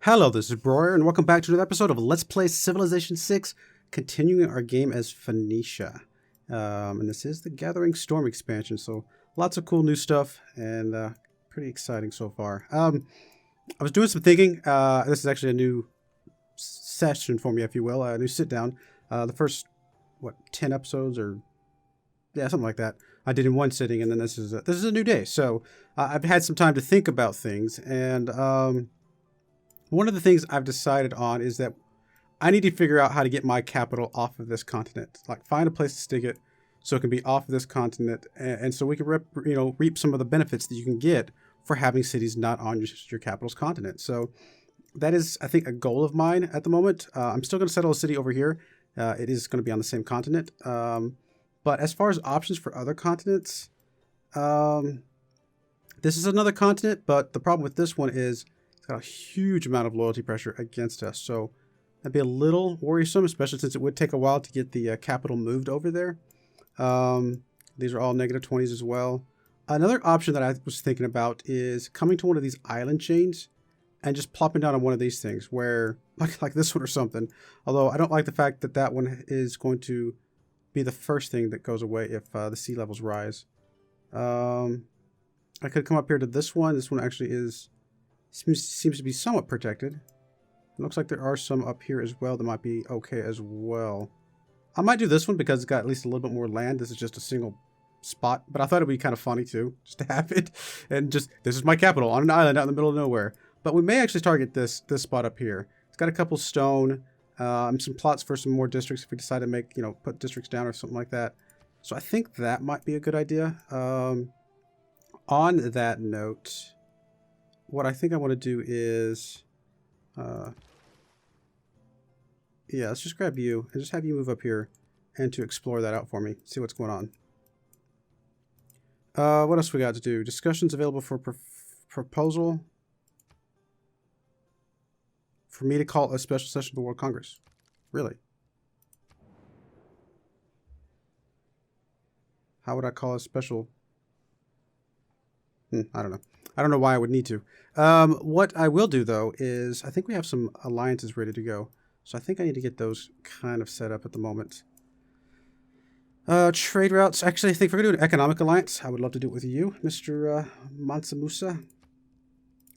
Hello, this is Broyar, and welcome back to another episode of Let's Play Civilization 6, continuing our game as Phoenicia. And this is the Gathering Storm expansion, so lots of cool new stuff, and pretty exciting so far. I was doing some thinking. This is actually a new session for me, if you will, a new sit-down. The first, 10 episodes, or yeah, something like that, I did in one sitting, and then this is a new day. So I've had some time to think about things, and one of the things I've decided on is that I need to figure out how to get my capital off of this continent. Like, find a place to stick it so it can be off of this continent, and so we can reap some of the benefits that you can get for having cities not on your capital's continent. So that is, I think, a goal of mine at the moment. I'm still going to settle a city over here. It is going to be on the same continent. But as far as options for other continents, this is another continent, but the problem with this one is it's got a huge amount of loyalty pressure against us. So that'd be a little worrisome, especially since it would take a while to get the capital moved over there. These are all negative 20s as well. Another option that I was thinking about is coming to one of these island chains and just plopping down on one of these things where, like this one or something. Although I don't like the fact that that one is going to be the first thing that goes away if the sea levels rise. I could come up here to this one. This one actually seems to be somewhat protected. It looks like there are some up here as well that might be okay as well. I might do this one because it's got at least a little bit more land. This is just a single spot, but I thought it'd be kind of funny too, just to have it. And just, this is my capital on an island out in the middle of nowhere. But we may actually target this spot up here. It's got a couple stone, some plots for some more districts if we decide to make, put districts down or something like that. So I think that might be a good idea. On that note, what I think I want to do is, yeah, let's just grab you and just have you move up here and to explore that out for me. See what's going on. What else we got to do? Discussions available for proposal for me to call a special session of the World Congress. Really? How would I call a special? I don't know. I don't know why I would need to. What I will do, though, is I think we have some alliances ready to go. So I think I need to get those kind of set up at the moment. Trade routes. Actually, I think if we're going to do an economic alliance, I would love to do it with you, Mr. Mansamusa.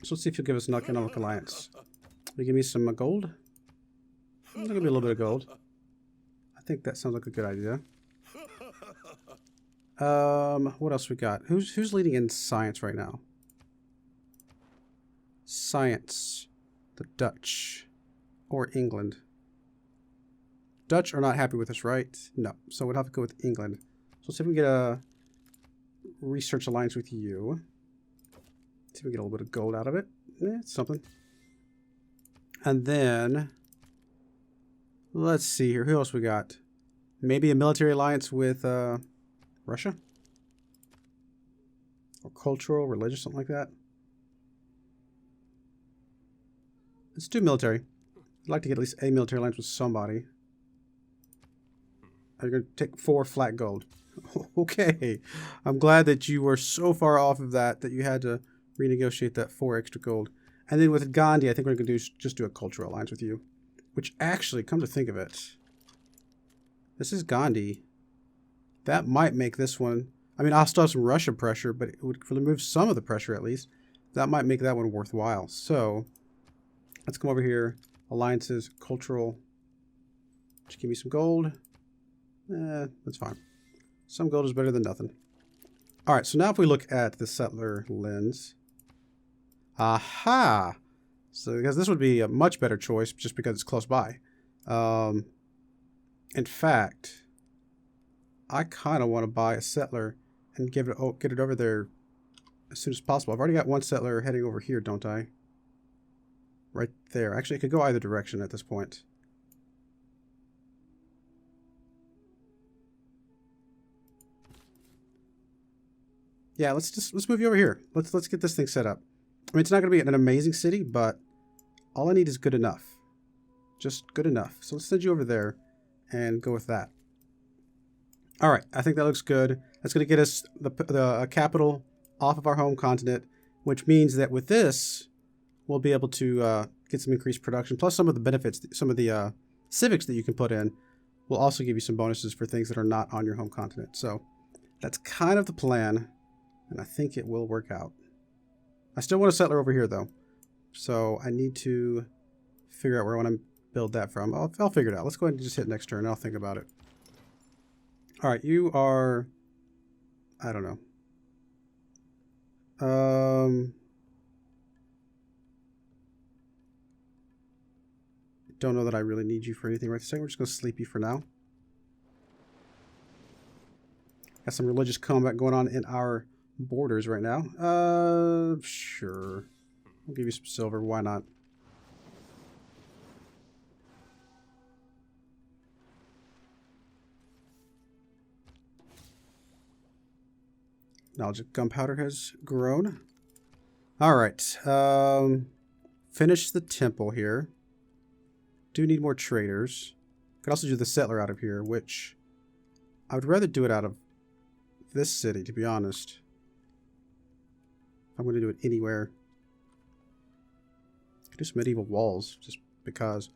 So let's see if you'll give us an economic alliance. Will you give me some gold? There's going to be a little bit of gold. I think that sounds like a good idea. What else we got? Who's leading in science right now? Science. The Dutch. Or England. Dutch are not happy with us, right? No. So we'll have to go with England. So let's see if we can get a research alliance with you. See if we get a little bit of gold out of it. It's something. And then, let's see here. Who else we got? Maybe a military alliance with Russia? Or cultural, religious, something like that. Let's do military. I'd like to get at least a military alliance with somebody. Are you going to take 4 flat gold? Okay. I'm glad that you were so far off of that you had to renegotiate that 4 extra gold. And then with Gandhi, I think we're going to just do a cultural alliance with you. Which actually, come to think of it, this is Gandhi. That might make this one... I mean, I'll still have some Russia pressure, but it would remove some of the pressure at least. That might make that one worthwhile. So, let's come over here. Alliances, cultural. Just give me some gold. That's fine. Some gold is better than nothing. Alright, so now if we look at the settler lens. Aha! So, because this would be a much better choice just because it's close by. In fact, I kind of want to buy a settler and get it over there as soon as possible. I've already got one settler heading over here, don't I? Right there. Actually, it could go either direction at this point. Yeah, let's move you over here. Let's get this thing set up. I mean, it's not going to be an amazing city, but all I need is good enough. Just good enough. So let's send you over there and go with that. All right, I think that looks good. That's going to get us the capital off of our home continent, which means that with this, we'll be able to get some increased production. Plus some of the benefits, some of the civics that you can put in will also give you some bonuses for things that are not on your home continent. So that's kind of the plan, and I think it will work out. I still want a settler over here, though. So I need to figure out where I want to build that from. I'll figure it out. Let's go ahead and just hit next turn. I'll think about it. All right, you are... I don't know. Don't know that I really need you for anything right this second. We're just going to sleep you for now. Got some religious combat going on in our borders right now. Sure. I'll give you some silver. Why not? Knowledge of gunpowder has grown. All right. Finish the temple here. Do need more traders. Could also do the settler out of here, which I would rather do it out of this city, to be honest. I'm going to do it anywhere. Do some medieval walls, just because.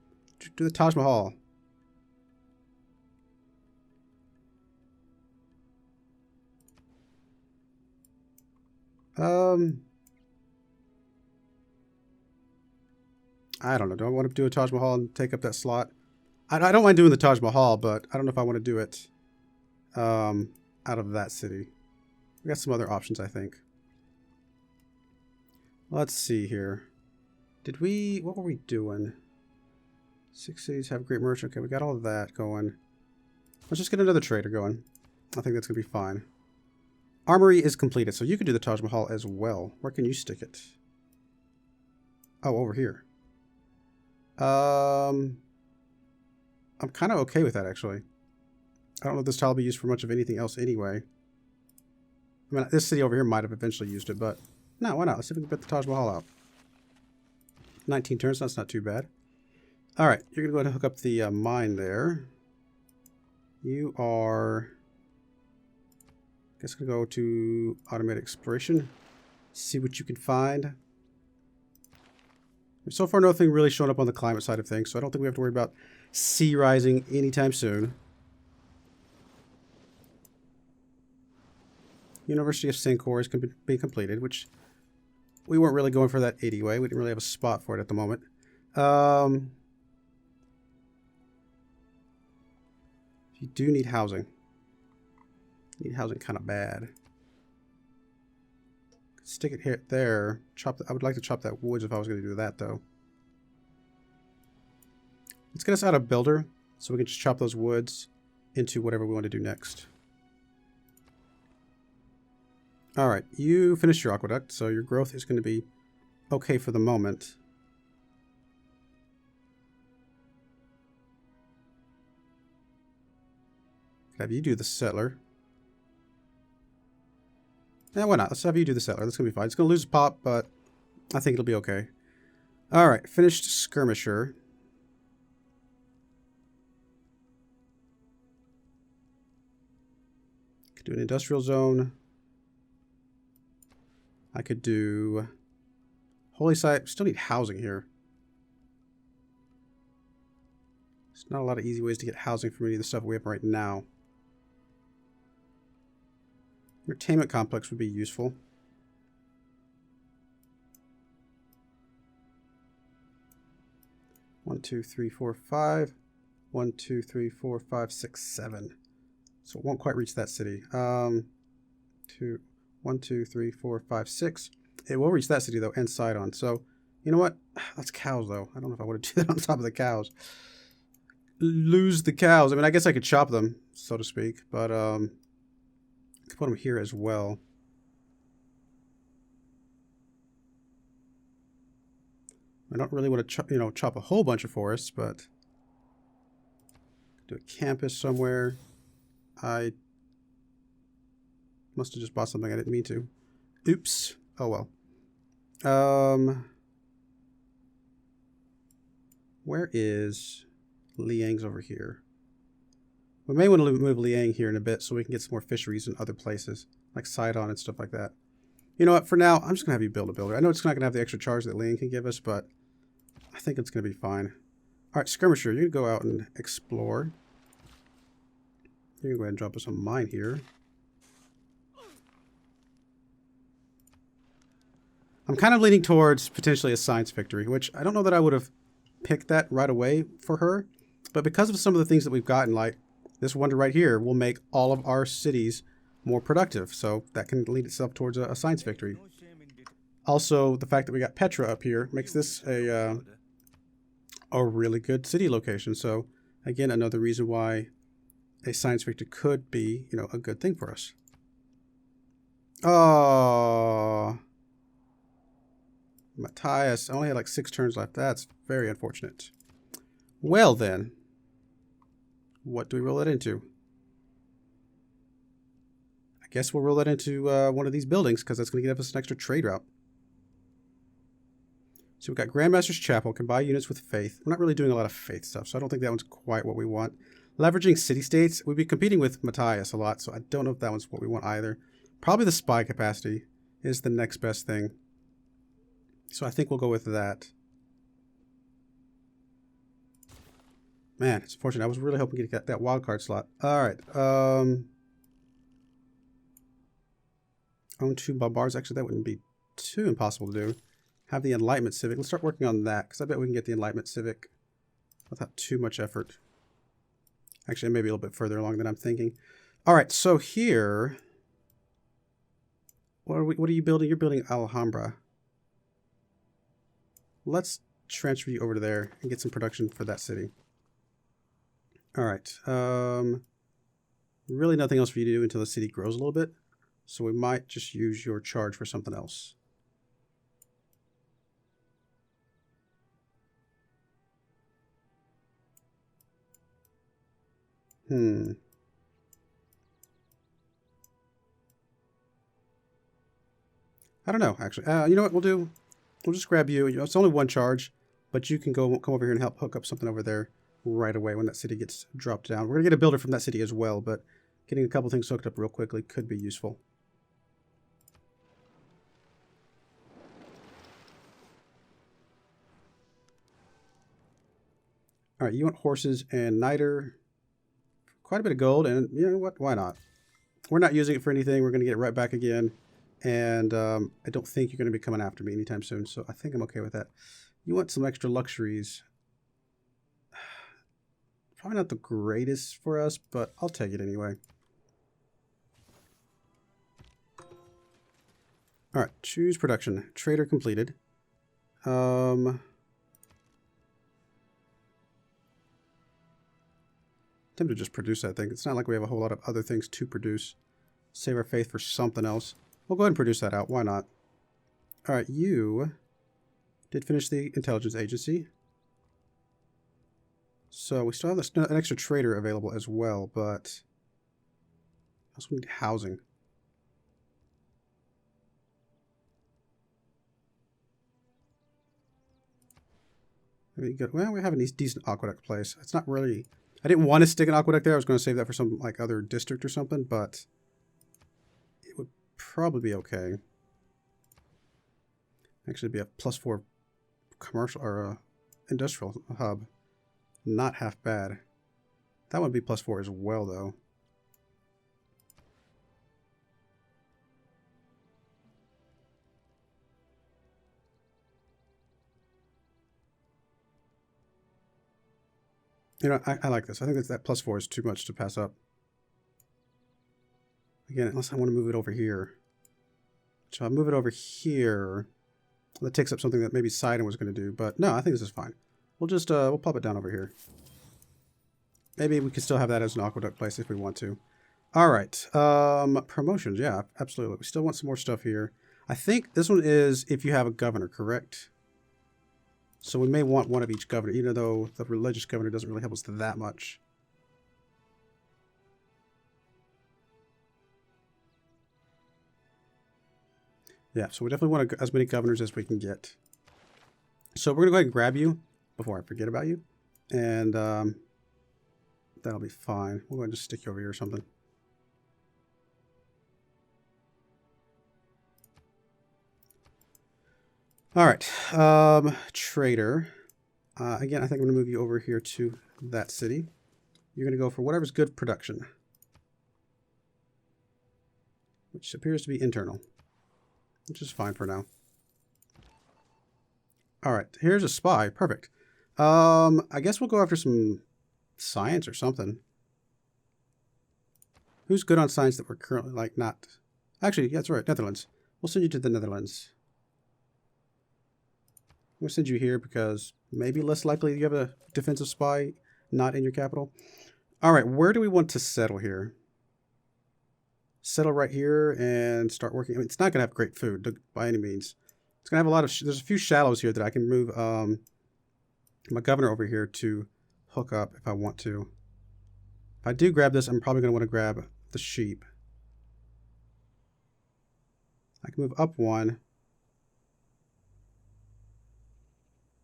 Do the Taj Mahal. I don't know. Do I want to do a Taj Mahal and take up that slot? I don't mind doing the Taj Mahal, but I don't know if I want to do it out of that city. We got some other options, I think. Let's see here. What were we doing? 6 cities have great merchant. Okay, we got all of that going. Let's just get another trader going. I think that's going to be fine. Armory is completed, so you can do the Taj Mahal as well. Where can you stick it? Oh, over here. I'm kind of okay with that, actually. I don't know if this tile will be used for much of anything else anyway. I mean, this city over here might have eventually used it, but no, why not? Let's see if we can put the Taj Mahal out. 19 turns, that's not too bad. All right, you're going to go ahead and hook up the mine there. You are... I guess I'm going to go to automated exploration. See what you can find. So far, nothing really showing up on the climate side of things, so I don't think we have to worry about sea rising anytime soon. University of Syncor is being completed, which we weren't really going for that anyway. We didn't really have a spot for it at the moment. You do need housing. You need housing kind of bad. Stick it here, there. I would like to chop that woods if I was going to do that, though. Let's get us out of builder, so we can just chop those woods into whatever we want to do next. Alright, you finished your aqueduct, so your growth is going to be okay for the moment. Could have you do the settler. Yeah, why not? Let's have you do the settler. That's going to be fine. It's going to lose a pop, but I think it'll be okay. Alright, finished skirmisher. Could do an industrial zone. I could do holy site. Still need housing here. There's not a lot of easy ways to get housing from any of the stuff we have right now. Entertainment complex would be useful. One, two, three, four, five. 1, 2, 3, 4, 5, 6, 7. So it won't quite reach that city. 1, 2, 3, 4, 5, 6. It will reach that city though, and Sidon. So you know what? That's cows though. I don't know if I want to do that on top of the cows. Lose the cows. I mean, I guess I could chop them, so to speak, but I could put them here as well. I don't really want to chop a whole bunch of forests, but do a campus somewhere. I must have just bought something I didn't mean to. Oops. Oh well. Where is Liang's over here? We may want to move Liang here in a bit so we can get some more fisheries in other places, like Sidon and stuff like that. You know what? For now, I'm just going to have you build a builder. I know it's not going to have the extra charge that Liang can give us, but I think it's going to be fine. All right, skirmisher, you can go out and explore. You can go ahead and drop us a mine here. I'm kind of leaning towards potentially a science victory, which I don't know that I would have picked that right away for her. But because of some of the things that we've gotten, like this wonder right here, will make all of our cities more productive. So that can lead itself towards a science victory. Also, the fact that we got Petra up here makes this a really good city location. So again, another reason why a science victory could be, you know, a good thing for us. Oh, Matthias only had like 6 turns left. That's very unfortunate. Well then, what do we roll that into? I guess we'll roll that into one of these buildings because that's going to give us an extra trade route. So we've got Grandmaster's Chapel, can buy units with faith. We're not really doing a lot of faith stuff, so I don't think that one's quite what we want. Leveraging city-states, we'd be competing with Matthias a lot, so I don't know if that one's what we want either. Probably the spy capacity is the next best thing. So I think we'll go with that. Man, it's unfortunate. I was really hoping to get that wildcard slot. All right. Own 2 Barbars. Actually, that wouldn't be too impossible to do. Have the Enlightenment Civic. Let's start working on that, because I bet we can get the Enlightenment Civic without too much effort. Actually, maybe a little bit further along than I'm thinking. All right, so here... What are you building? You're building Alhambra. Let's transfer you over to there and get some production for that city. All right. Really nothing else for you to do until the city grows a little bit. So we might just use your charge for something else. I don't know, actually. You know what we'll do? We'll just grab you. It's only 1 charge, but you can come over here and help hook up something over there right away when that city gets dropped down. We're going to get a builder from that city as well, but getting a couple things hooked up real quickly could be useful. All right, you want horses and niter. Quite a bit of gold, and you know what? Why not? We're not using it for anything. We're going to get it right back again. And I don't think you're going to be coming after me anytime soon, so I think I'm okay with that. You want some extra luxuries. Probably not the greatest for us, but I'll take it anyway. All right, choose production. Trader completed. Tempted to just produce that thing. It's not like we have a whole lot of other things to produce. Save our faith for something else. We'll go ahead and produce that out. Why not? All right, you did finish the intelligence agency. So we still have an extra trader available as well, but also we need housing. Well, we have a decent aqueduct place. It's not really... I didn't want to stick an aqueduct there. I was going to save that for some like other district or something, but it would probably be okay. Actually, it'd be a +4 commercial or industrial hub. Not half bad. That would be +4 as well, though. You know, I like this. I think that +4 is too much to pass up. Again, unless I want to move it over here. So I'll move it over here. That takes up something that maybe Sidon was going to do. But no, I think this is fine. We'll just, we'll pop it down over here. Maybe we can still have that as an aqueduct place if we want to. All right. Promotions. Yeah, absolutely. We still want some more stuff here. I think this one is if you have a governor, correct? So we may want one of each governor, even though the religious governor doesn't really help us that much. Yeah, so we definitely want as many governors as we can get. So we're going to go ahead and grab you before I forget about you. And that'll be fine. We'll go ahead and just stick you over here or something. All right. Trader. Again, I think I'm going to move you over here to that city. You're going to go for whatever's good production, which appears to be internal, which is fine for now. All right, here's a spy. Perfect. I guess we'll go after some science or something. Who's good on science that we're currently, like, not... Actually, yeah, that's right, Netherlands. We'll send you to the Netherlands. We'll send you here because maybe less likely you have a defensive spy not in your capital. All right, where do we want to settle here? Settle right here and start working. I mean, it's not going to have great food by any means. It's going to have a lot of... There's a few shallows here that I can move my governor over here to hook up if I want to. If I do grab this, I'm probably going to want to grab the sheep. I can move up one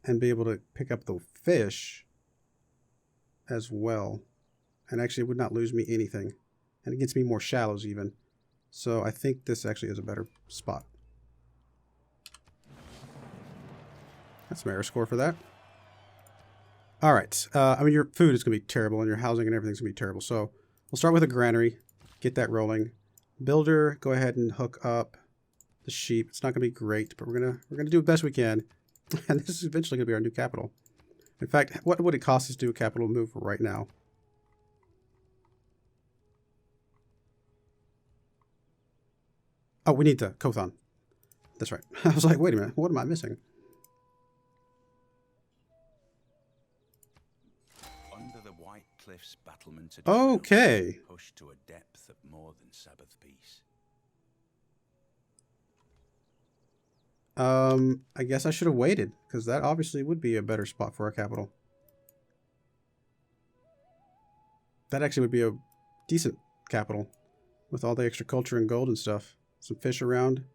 and be able to pick up the fish as well. And actually it would not lose me anything. And it gets me more shallows even. So I think this actually is a better spot. That's my air score for that. All right. I mean, your food is going to be terrible and your housing and everything's going to be terrible. So we'll start with a granary. Get that rolling. Builder, go ahead and hook up the sheep. It's not going to be great, but we're gonna do the best we can. And this is eventually going to be our new capital. In fact, what would it cost us to do a capital move right now? Oh, we need the Kothon. That's right. I was like, wait a minute. What am I missing? Under the white cliffs battlement. Okay. Pushed to a depth of more than Sabbath peace. I guess I should have waited, because that obviously would be a better spot for our capital. That actually would be a decent capital with all the extra culture and gold and stuff. Some fish around.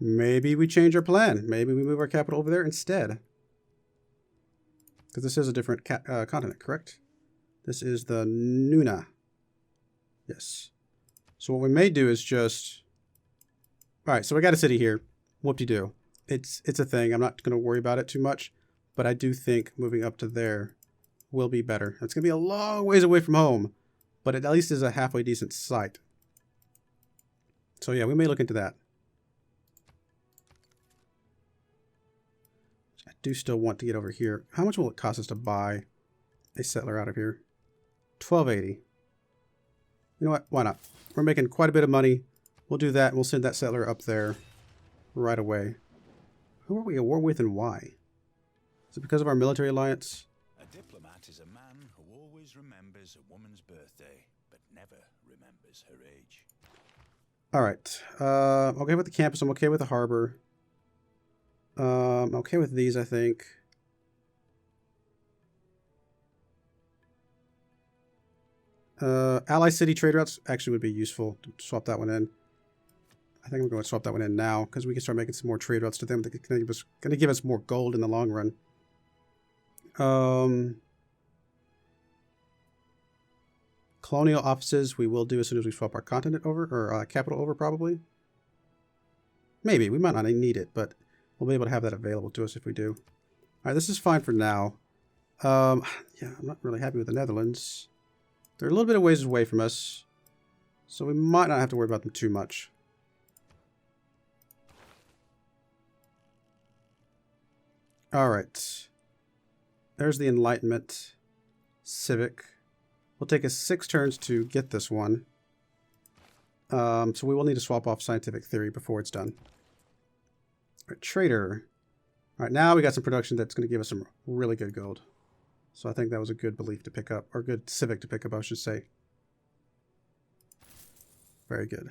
Maybe we change our plan. Maybe we move our capital over there instead. Because this is a different continent, correct? This is the Nuna. Yes. So what we may do is just... Alright, so we got a city here. Whoop-de-doo. It's a thing. I'm not going to worry about it too much. But I do think moving up to there will be better. It's going to be a long ways away from home. But it at least is a halfway decent site. So yeah, we may look into that. I do still want to get over here. How much will it cost us to buy a settler out of here? $12.80. You know what? Why not? We're making quite a bit of money. We'll do that. We'll send that settler up there right away. Who are we at war with and why? Is it because of our military alliance? A diplomat is a man who always remembers a woman's birthday, but never remembers her age. All right. I'm okay with the campus. I'm okay with the harbor. I'm okay with these, I think. Ally City trade routes actually would be useful to swap that one in. I think I'm going to swap that one in now because we can start making some more trade routes to them. They're going to give us more gold in the long run. Colonial offices we will do as soon as we swap our continent over, or capital over probably. Maybe. We might not need it, but we'll be able to have that available to us if we do. All right, this is fine for now. Yeah, I'm not really happy with the Netherlands. They're a little bit of ways away from us, so we might not have to worry about them too much. All right. There's the Enlightenment Civic. Will take us 6 turns to get this one. So we will need to swap off scientific theory before it's done. All right, trader. All right, now we got some production that's going to give us some really good gold. So I think that was a good belief to pick up, or good civic to pick up, I should say. Very good.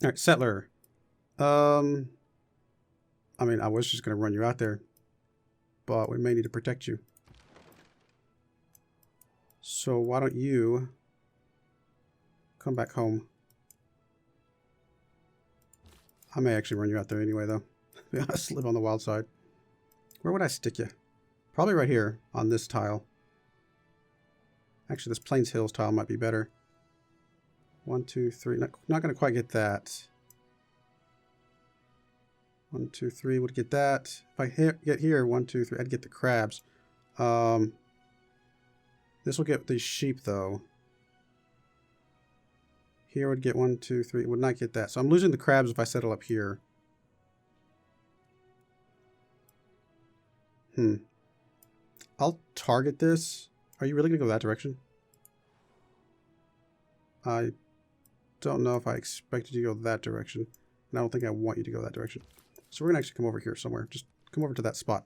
All right, settler. I mean, I was just going to run you out there, but we may need to protect you. So why don't you come back home? I may actually run you out there anyway, though. To be honest, live on the wild side. Where would I stick you? Probably right here on this tile. Actually, this Plains Hills tile might be better. 1, 2, 3. Not going to quite get that. 1, 2, 3 would get that. If I get here, 1, 2, 3, I'd get the crabs. This will get the sheep though. Here would get 1, 2, 3. Would not get that. So I'm losing the crabs if I settle up here. I'll target this. Are you really going to go that direction? I don't know if I expected you to go that direction. And I don't think I want you to go that direction. So we're going to actually come over here somewhere. Just come over to that spot.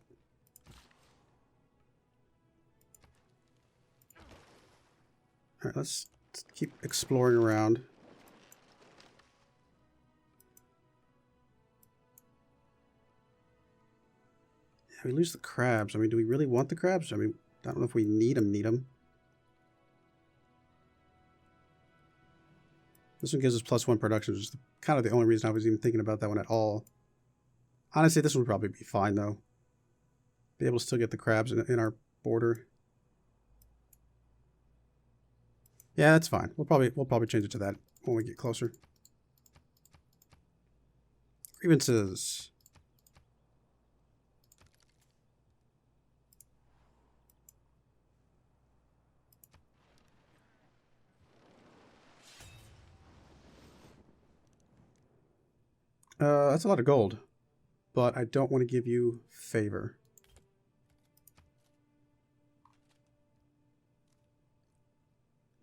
Alright, let's keep exploring around. Yeah, we lose the crabs. I mean, do we really want the crabs? I mean, I don't know if we need them. This one gives us +1 production, which is kind of the only reason I was even thinking about that one at all. Honestly, this one would probably be fine, though. Be able to still get the crabs in our border. Yeah, that's fine. We'll probably change it to that when we get closer. Grievances. That's a lot of gold, but I don't want to give you favor.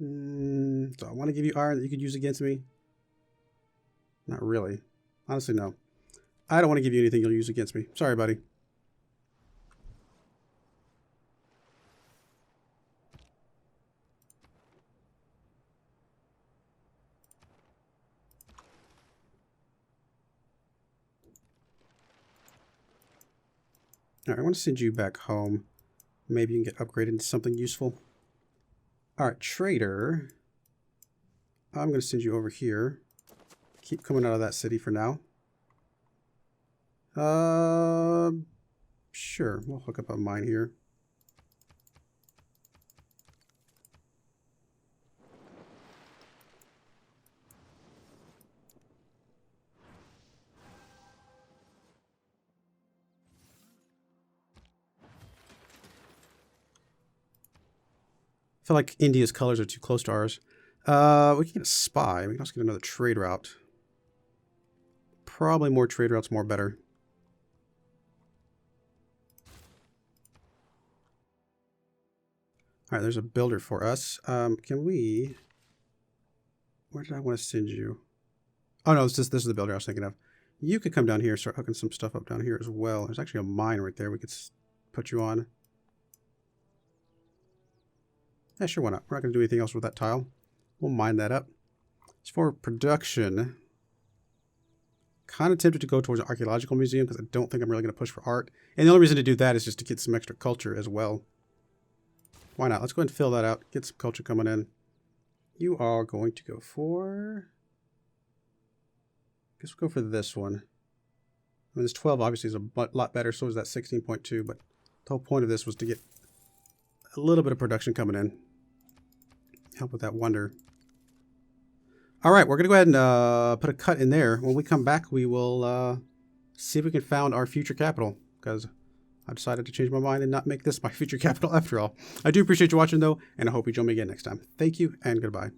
So I want to give you iron that you could use against me. Not really. Honestly, no. I don't want to give you anything you'll use against me. Sorry, buddy. Alright, I want to send you back home. Maybe you can get upgraded into something useful. Alright, trader. I'm going to send you over here. Keep coming out of that city for now. Sure. We'll hook up a mine here. I feel like India's colors are too close to ours. We can get a spy. We can also get another trade route. Probably more trade routes, more better. Alright, there's a builder for us. Can we... Where did I want to send you? Oh no, this is the builder I was thinking of. You could come down here and start hooking some stuff up down here as well. There's actually a mine right there we could put you on. Yeah, sure, why not? We're not going to do anything else with that tile. We'll mine that up. As for production, kind of tempted to go towards an archaeological museum because I don't think I'm really going to push for art. And the only reason to do that is just to get some extra culture as well. Why not? Let's go ahead and fill that out. Get some culture coming in. You are going to go for... I guess we'll go for this one. I mean, this 12 obviously is a lot better. So is that 16.2. But the whole point of this was to get a little bit of production coming in. Help with that wonder. All right, we're going to go ahead and put a cut in there. When we come back, we will see if we can found our future capital, because I decided to change my mind and not make this my future capital after all. I do appreciate you watching, though, and I hope you join me again next time. Thank you, and goodbye.